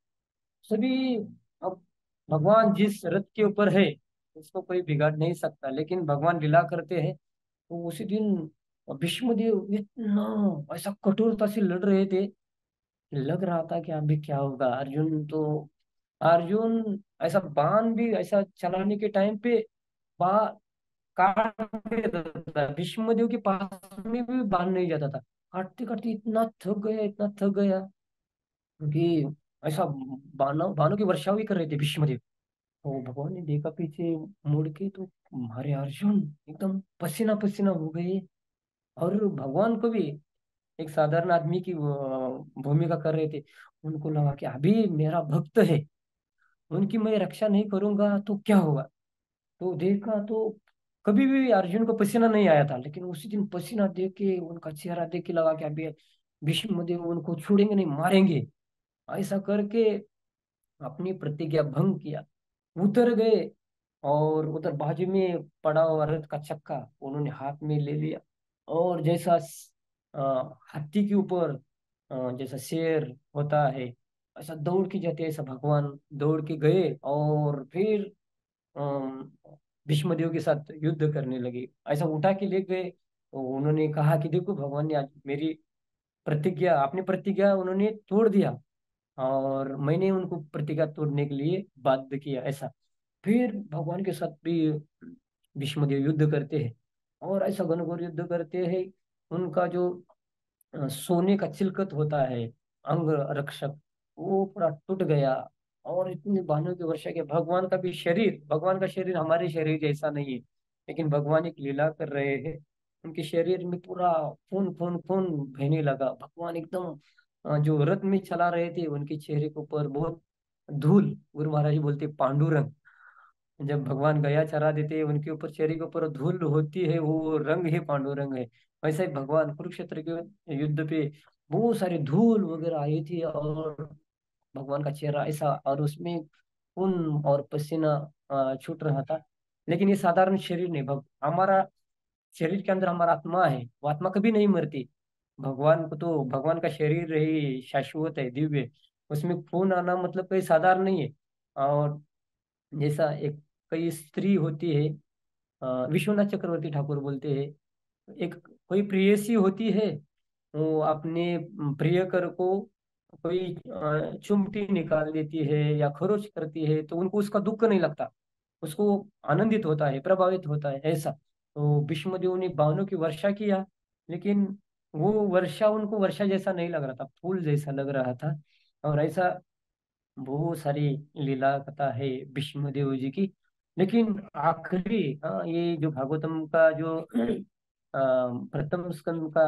सभी, अब भगवान जिस रथ के ऊपर है उसको कोई बिगाड़ नहीं सकता, लेकिन भगवान लीला करते हैं। तो उसी दिन भीष्मदेव इतना ऐसा कठोरता से लड़ रहे थे, लग रहा था कि अभी क्या होगा। अर्जुन ऐसा बाण भी ऐसा चलाने के टाइम पे बा काट देता था, भीष्मदेव के पास में भी बाण नहीं जाता था। काटते काटते इतना थक गया, इतना थक गया कि ऐसा बाणों बाणों की वर्षा भी कर रहे थे भीष्मदेव। तो भगवान ने देखा पीछे मुड़ के, तो हमारे अर्जुन एकदम पसीना पसीना हो गए। और भगवान को भी एक साधारण आदमी की भूमिका कर रहे थे। उनको लगा कि अभी मेरा भक्त है, उनकी मैं रक्षा नहीं करूंगा तो क्या होगा। तो देखा तो कभी भी अर्जुन को पसीना नहीं आया था, लेकिन उसी दिन पसीना देख के, उनका चेहरा देख के लगा कि अभी भीष्मदेव उनको छोड़ेंगे नहीं, मारेंगे। ऐसा करके अपनी प्रतिज्ञा भंग किया, उतर गए। और उधर बाजू में पड़ा हुआ रथ का चक्का उन्होंने हाथ में ले लिया, और जैसा हाथी के ऊपर जैसा शेर होता है, ऐसा दौड़ के जाते, ऐसा भगवान दौड़ के गए और फिर अम, भीष्मदेव के साथ युद्ध करने लगे, ऐसा उठा के ले गए। तो उन्होंने कहा कि देखो भगवान ने आज मेरी प्रतिज्ञा, अपनी प्रतिज्ञा उन्होंने तोड़ दिया और मैंने उनको प्रतिज्ञा तोड़ने के लिए बाध्य किया, ऐसा। फिर भगवान के साथ भी भीष्मदेव युद्ध करते हैं और ऐसा घनघोर युद्ध करते हैं। उनका जो सोने का चिलकत होता है, अंग रक्षक, वो पूरा टूट गया और इतनी बाणों की वर्षा के भगवान का भी शरीर, भगवान का शरीर हमारे शरीर जैसा नहीं है, लेकिन भगवान एक लीला कर रहे हैं। उनके शरीर में पूरा खून खून खून बहने लगा। भगवान एकदम जो रथ में चला रहे थे, उनके चेहरे के ऊपर बहुत धूल, गुरु महाराज जी बोलते पांडुरंग, जब भगवान गया चरा देते उनके ऊपर, चेहरे के ऊपर धूल होती है, वो रंग ही पांडुरंग है। वैसे ही भगवान कुरुक्षेत्र के युद्ध पे बहुत सारी धूल वगैरह आई थी और भगवान का चेहरा ऐसा, और उसमें खून और पसीना छूट रहा था। लेकिन ये साधारण शरीर नहीं, हमारा शरीर के अंदर हमारा आत्मा है, वो आत्मा कभी नहीं मरती। भगवान को तो, भगवान का शरीर ही शाश्वत है, दिव्य। उसमें खून आना मतलब कोई साधारण नहीं है। और जैसा एक कई स्त्री होती है, विश्वनाथ चक्रवर्ती ठाकुर बोलते हैं, एक कोई प्रेयसी होती है, वो अपने प्रियकर को कोई चुमटी निकाल देती है या खरोच करती है तो उनको उसका दुख नहीं लगता, उसको आनंदित होता है, प्रभावित होता है, ऐसा। तो भीष्मदेव ने बाणों की वर्षा किया, लेकिन वो वर्षा उनको वर्षा जैसा नहीं लग रहा था, फूल जैसा लग रहा था। और ऐसा बहुत सारी लीला कथा है भीष्मदेव जी की। लेकिन आखिरी, ये जो भागवतम का जो प्रथम स्कंद का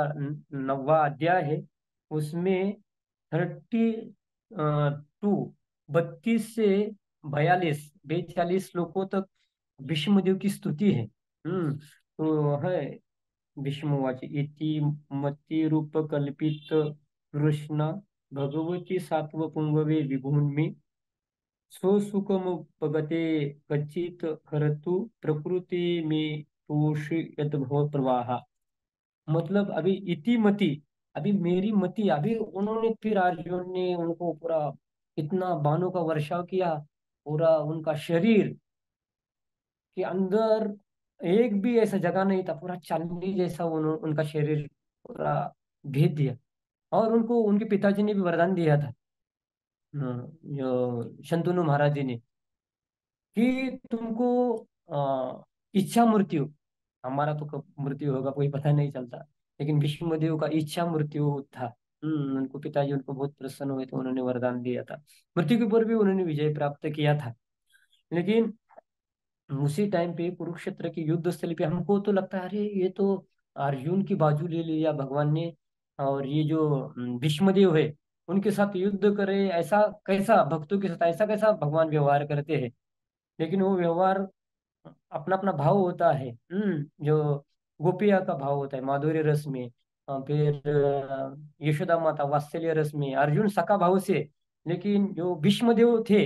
9वां अध्याय है, उसमें 32, 32 से 42 श्लोकों तक भीष्मदेव की स्तुति है। तो है, भीष्मवाच इति मति रूप कल्पित कृष्ण भगवती सात्वपुंगवे विभून्मि स्वसुखमुपगते कच्चित हरतु प्रकृति में तोषि यद्भव प्रवाह। मतलब अभी इति मति, अभी मेरी मति, अभी उन्होंने, फिर अर्जुन ने उनको पूरा इतना बाणों का वर्षाव किया, पूरा उनका शरीर के अंदर एक भी ऐसा जगह नहीं था, पूरा चांदी जैसा उनका शरीर पूरा भेद दिया। और उनको उनके पिताजी ने भी वरदान दिया था, जो शंतनु महाराज जी ने, कि तुमको इच्छा मृत्यु, हमारा तो कब मृत्यु होगा कोई पता नहीं चलता, लेकिन भीष्मदेव का इच्छा मृत्यु था। उनको पिताजी उनको बहुत प्रसन्न हुए तो उन्होंने वरदान दिया था, मृत्यु के ऊपर भी उन्होंने विजय प्राप्त किया था। लेकिन उसी टाइम पे कुरुक्षेत्र की युद्ध स्थली पे हमको तो लगता है, अरे ये तो अर्जुन की बाजू ले लिया भगवान ने, और ये जो भीष्मदेव है उनके साथ युद्ध करे, ऐसा कैसा भक्तों के साथ ऐसा कैसा भगवान व्यवहार करते हैं। लेकिन वो व्यवहार, अपना अपना भाव होता है। जो गोपिया का भाव होता है माधुर्य रस में, फिर यशोदा माता वात्सल्य रस में, अर्जुन सखा भाव से। लेकिन जो भीष्मदेव थे,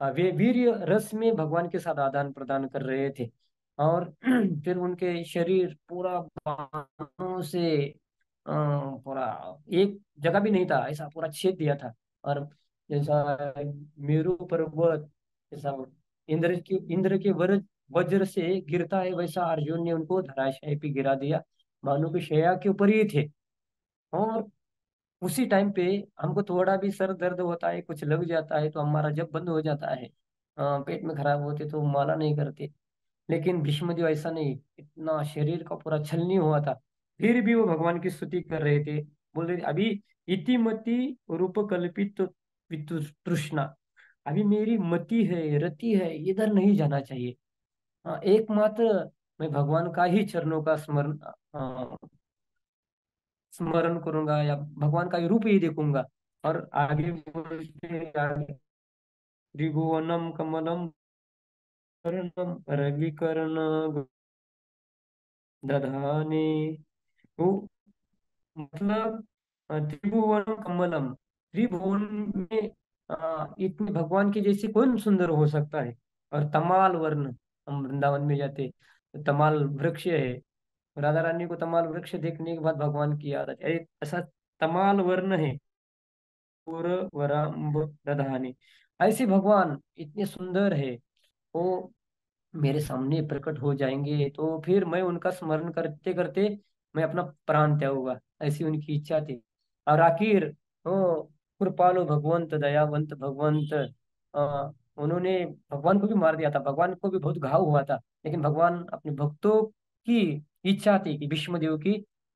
वे वीर्य रस में भगवान के साथ आदान प्रदान कर रहे थे। और फिर उनके शरीर पूरा बाणों से पूरा एक जगह भी नहीं था, ऐसा पूरा छेद दिया था। और जैसा मेरू पर्वत, जैसा इंद्र के वज्र से गिरता है, वैसा अर्जुन ने उनको धराशायी पे गिरा दिया। भानु की शैया के ऊपर ही थे। और उसी टाइम पे हमको थोड़ा भी सर दर्द होता है, कुछ लग जाता है तो हमारा जब बंद हो जाता है, पेट में खराब होते तो माला नहीं करते। लेकिन भीष्म ऐसा नहीं, इतना शरीर का पूरा छलनी हुआ था, फिर भी वो भगवान की स्तुति कर रहे थे। बोल रहे थे, अभी इतिमति रूप कल्पित तृष्णा, अभी मेरी मति है, रति है, इधर नहीं जाना चाहिए। एकमात्र मैं भगवान का ही चरणों का स्मरण करूंगा, या भगवान का ही रूप ही देखूंगा। और आगे बोलते हैं, त्रिभुवनम कमलम करणम रविकर्ण दधाने। वो मतलब त्रिभुवन कमलम, त्रिभुवन में इतने भगवान के जैसे कौन सुंदर हो सकता है। और तमाल वर्ण, हम वृंदावन में जाते तो तमाल वृक्ष है, राधा रानी को तमाल वृक्ष देखने के बाद भगवान की याद आती, अरे ऐसा तमाल वर्ण है, पूर वराम्ब दधानी, ऐसे भगवान इतने सुंदर है, वो मेरे सामने प्रकट हो जाएंगे तो फिर मैं उनका स्मरण करते करते मैं अपना प्राण त्यागूंगा, ऐसी उनकी इच्छा थी। और आखिर ओ कृपालु भगवंत, दयावंत भगवंत, उन्होंने भगवान को भी मार दिया था, भगवान को भी बहुत घाव हुआ था, लेकिन भगवान अपने भक्तों की इच्छा थी कि भीष्मदेव की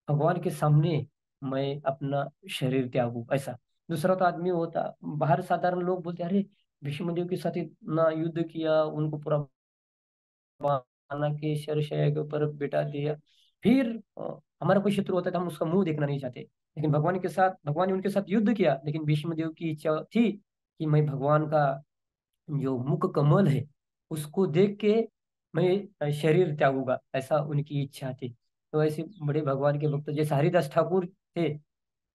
भगवान के सामने मैं अपना शरीर त्यागूं, ऐसा। दूसरा तो आदमी होता, बाहर साधारण लोग बोलते अरे भीष्मदेव के साथ इतना युद्ध किया, उनको पूरा माना के शरशय के ऊपर बिठा दिया, फिर हमारा कोई शत्रु होता है तो हम उसका मुंह देखना नहीं चाहते, लेकिन भगवान के साथ, भगवान ने उनके साथ युद्ध किया, लेकिन भीष्म देव की इच्छा थी कि मैं भगवान का जो मुख कमल है उसको देख के मैं शरीर त्यागूंगा, ऐसा उनकी इच्छा थी। तो ऐसे बड़े भगवान के भक्त जैसे हरिदास ठाकुर थे,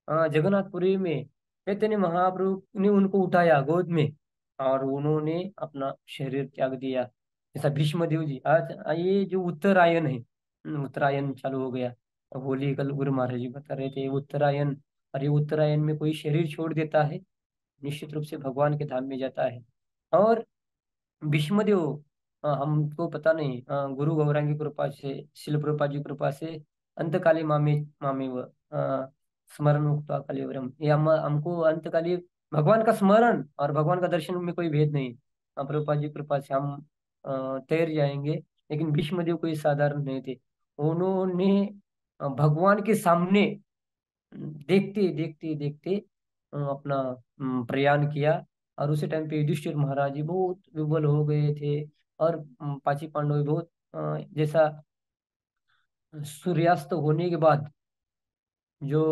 जगन्नाथपुरी में चैतन्य महाप्रभु ने उनको उठाया गोद में और उन्होंने अपना शरीर त्याग दिया। जैसा भीष्म देव जी, आज ये जो उत्तरायण है, उत्तरायण चालू हो गया, होली कल गुरु महाराज जी बता रहे थे उत्तरायण, और ये उत्तरायण में कोई शरीर छोड़ देता है निश्चित रूप से भगवान के धाम में जाता है। और भीष्मदेव, हमको पता नहीं, गुरु गौरांगी कृपा से, शिल प्रभुपाद जी कृपा से अंतकाली मामे मामे व स्मरण मुक्ता कलिवरम, ये हमको अंतकाली भगवान का स्मरण और भगवान का दर्शन में कोई भेद नहीं। प्रभुपाद जी कृपा से हम तैर जाएंगे। लेकिन भीष्मदेव कोई साधारण नहीं थे, उन्होंने भगवान के सामने देखते देखते देखते अपना प्रयाण किया। और उसी टाइम पे युधिष्ठिर महाराज जी बहुत विवल हो गए थे, और पांची पांडव भी बहुत जैसा सूर्यास्त होने के बाद जो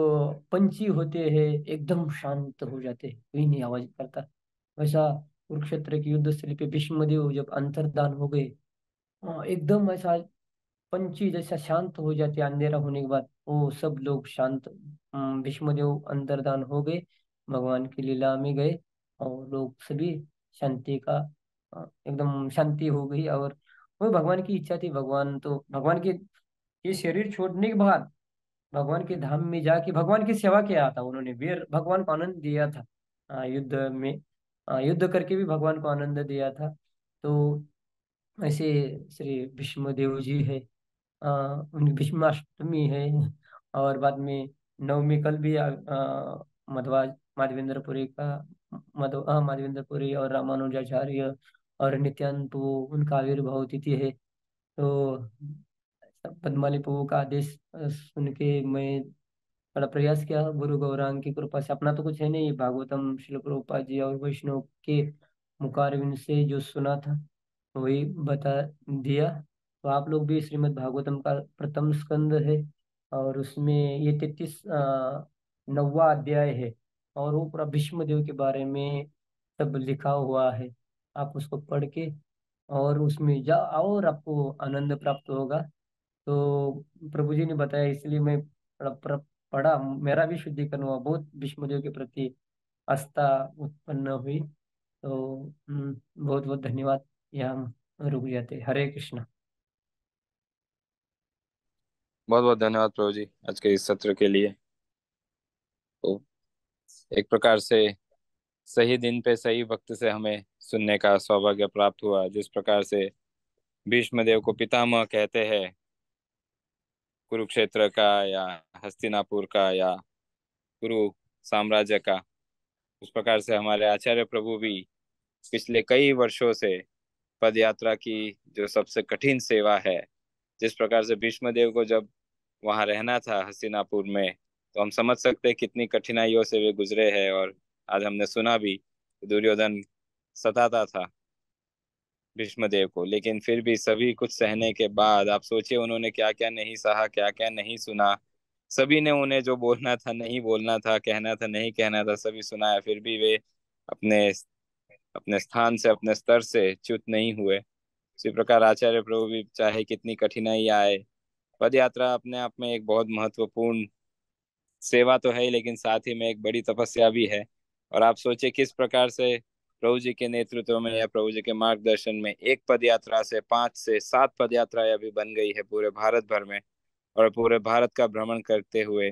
पंछी होते हैं एकदम शांत हो जाते हैं, कोई नहीं आवाज करता, वैसा कुरुक्षेत्र की युद्ध स्थली पे भीष्मदेव जब अंतर्धान हो गए, एकदम ऐसा पंछी जैसा शांत हो जाते अंधेरा होने के बाद, वो सब लोग शांत, भीष्मदेव अंतर्धान हो गए, भगवान की लीला में गए, और लोग सभी शांति का एकदम शांति हो गई। और वो भगवान की इच्छा थी, भगवान तो भगवान के ये शरीर छोड़ने के बाद भगवान के धाम में जाके भगवान की सेवा किया था उन्होंने, वीर भगवान को आनंद दिया था, युद्ध में, युद्ध करके भी भगवान को आनंद दिया था। तो ऐसे श्री भीष्म देव जी है, उनकी भीष्माष्टमी है, और बाद में नवमी कल भी मध्वा माधवेंद्रपुरी का, माधवेंद्रपुरी और रामानुजाचार्य और नित्यानंद प्रभु उनका आविर्भाव तिथि है। तो पद्माली प्रभु का आदेश सुन के मैं बड़ा प्रयास किया, गुरु गौरांग की कृपा से, अपना तो कुछ है नहीं, भागवतम शिल प्रभुपाद जी और वैष्णव के मुखारविंद से जो सुना था वही बता दिया। तो आप लोग भी श्रीमद् भागवतम का प्रथम स्कंद है, और उसमें ये 33 नौवा अध्याय है, और वो पूरा भीष्म देव के बारे में सब लिखा हुआ है। आप उसको पढ़ के और उसमें जा और आपको आनंद प्राप्त होगा। तो प्रभु जी ने बताया, इसलिए मैं पढ़ा, मेरा भी शुद्धिकरण हुआ, बहुत भीष्मदेव के प्रति आस्था उत्पन्न हुई। तो बहुत बहुत धन्यवाद। यहाँ हम रुक जाते, हरे कृष्ण। बहुत बहुत धन्यवाद प्रभु जी आज के इस सत्र के लिए। तो एक प्रकार से सही दिन पे सही वक्त से हमें सुनने का सौभाग्य प्राप्त हुआ। जिस प्रकार से भीष्म देव को पितामह कहते हैं कुरुक्षेत्र का या हस्तिनापुर का या कुरु साम्राज्य का, उस प्रकार से हमारे आचार्य प्रभु भी पिछले कई वर्षों से पद यात्रा की जो सबसे कठिन सेवा है, जिस प्रकार से भीष्म देव को जब वहां रहना था हस्तिनापुर में, तो हम समझ सकते हैं कितनी कठिनाइयों से वे गुजरे हैं। और आज हमने सुना भी दुर्योधन सताता था भीष्म देव को, लेकिन फिर भी सभी कुछ सहने के बाद आप सोचिए उन्होंने क्या क्या नहीं सहा, क्या क्या नहीं सुना। सभी ने उन्हें जो बोलना था नहीं बोलना था, कहना था नहीं कहना था, सभी सुनाया, फिर भी वे अपने अपने स्थान से अपने स्तर से च्युत नहीं हुए। इसी प्रकार आचार्य प्रभु भी चाहे कितनी कठिनाई आए, पद यात्रा अपने आप में एक बहुत महत्वपूर्ण सेवा तो है ही, लेकिन साथ ही में एक बड़ी तपस्या भी है। और आप सोचिए किस प्रकार से प्रभु जी के नेतृत्व में या प्रभु जी के मार्गदर्शन में एक पद यात्रा से 5 से 7 पद यात्राएं अभी बन गई है पूरे भारत भर में। और पूरे भारत का भ्रमण करते हुए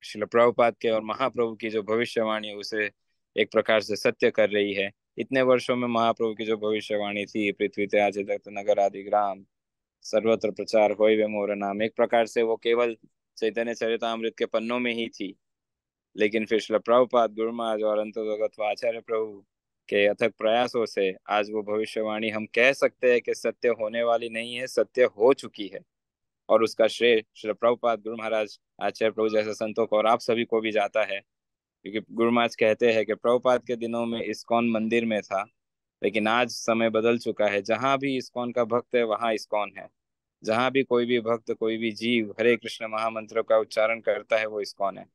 श्रील प्रभुपाद के और महाप्रभु की जो भविष्यवाणी है उसे एक प्रकार से सत्य कर रही है। इतने वर्षों में महाप्रभु की जो भविष्यवाणी थी, पृथ्वी ते आज तक नगर आदि ग्राम, सर्वत्र प्रचार होय वे मोर नाम, एक प्रकार से वो केवल चैतन्य चरितामृत के पन्नों में ही थी। लेकिन फिर श्रील प्रभुपाद गुरु महाराज और अंतर्गत आचार्य प्रभु के अथक प्रयासों से आज वो भविष्यवाणी हम कह सकते हैं कि सत्य होने वाली नहीं है, सत्य हो चुकी है। और उसका श्रेय श्री प्रभुपाद गुरु महाराज आचार्य प्रभु जैसे संतों को और आप सभी को भी जाता है। क्योंकि गुरु महाराज कहते हैं कि प्रभुपाद के दिनों में इस्कॉन मंदिर में था, लेकिन आज समय बदल चुका है। जहां भी इस्कॉन का भक्त है वहां इस्कॉन है। जहां भी कोई भी भक्त, कोई भी जीव हरे कृष्ण महामंत्र का उच्चारण करता है वो इस्कॉन है।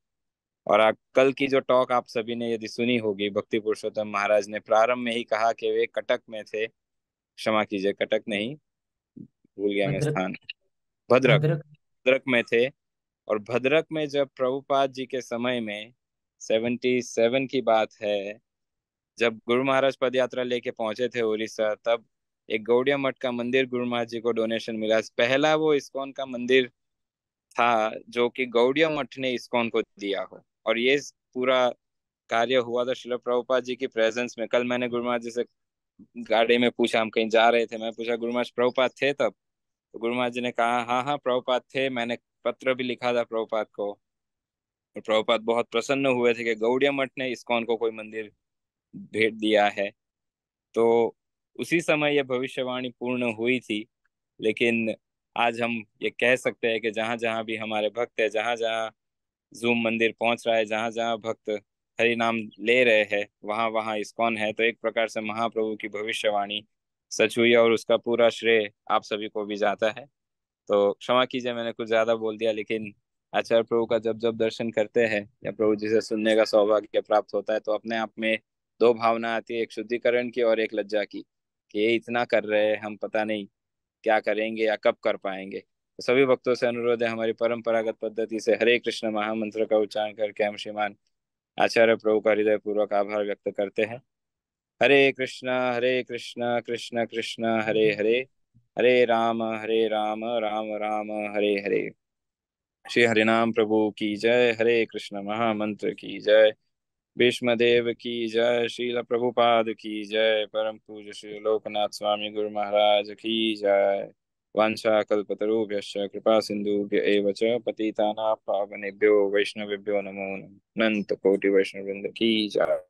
और कल की जो टॉक आप सभी ने यदि सुनी होगी, भक्ति पुरुषोत्तम महाराज ने प्रारंभ में ही कहा कि वे कटक में थे, क्षमा कीजिए कटक नहीं, भूल गया मैं भद्रक। स्थान, भद्रक, भद्रक। भद्रक में थे। और भद्रक में जब प्रभुपाद जी के समय में 77 की बात है, जब गुरु महाराज पद यात्रा लेके पहुंचे थे उड़ीसा, तब एक गौड़िया मठ का मंदिर गुरु महाराज जी को डोनेशन मिला। पहला वो इस्कॉन का मंदिर था जो कि गौड़िया मठ ने इस्कॉन को दिया हो। और ये पूरा कार्य हुआ था शिला प्रभुपाद जी की प्रेजेंस में। कल मैंने गुरु महाराज जी से गाड़ी में पूछा, हम कहीं जा रहे थे, मैं पूछा गुरु महाराज प्रभुपाद थे तब? तो गुरु महाराज जी ने कहा हाँ हाँ प्रभुपाद थे, मैंने पत्र भी लिखा था प्रभुपाद को। और प्रभुपाद बहुत प्रसन्न हुए थे कि गौड़िया मठ ने इस्कॉन को कोई मंदिर भेंट दिया है। तो उसी समय यह भविष्यवाणी पूर्ण हुई थी। लेकिन आज हम ये कह सकते हैं कि जहां जहां भी हमारे भक्त है, जहां जहां जूम मंदिर पहुंच रहा है, जहां जहां भक्त हरि नाम ले रहे हैं, वहां वहां इस्कॉन है। तो एक प्रकार से महाप्रभु की भविष्यवाणी सच हुई है और उसका पूरा श्रेय आप सभी को भी जाता है। तो क्षमा कीजिए मैंने कुछ ज्यादा बोल दिया, लेकिन आचार्य प्रभु का जब जब दर्शन करते हैं या प्रभु जी से सुनने का सौभाग्य प्राप्त होता है, तो अपने आप में दो भावना आती है, एक शुद्धिकरण की और एक लज्जा की, कि ये इतना कर रहे हैं, हम पता नहीं क्या करेंगे या कब कर पाएंगे। तो सभी भक्तों से अनुरोध है, हमारी परंपरागत पद्धति से हरे कृष्ण महामंत्र का उच्चारण करके हम श्रीमान आचार्य प्रभु का हृदय पूर्वक आभार व्यक्त करते हैं। हरे कृष्ण कृष्ण कृष्ण हरे हरे, हरे राम राम राम हरे हरे। श्री हरिनाम प्रभु की जय, हरे कृष्ण महामंत्र की जय, भीष्मदेव की जय, श्रील प्रभुपाद की जय, परम पूज्य श्री लोकनाथ स्वामी गुरु महाराज की जय। वाञ्छा कल्पतरुभ्यश्च कृपा सिन्धुभ्य एव च पतितानां पावनेभ्यो वैष्णवेभ्यो नमो नमः। अनंत कोटि वैष्णव वृंद की जय।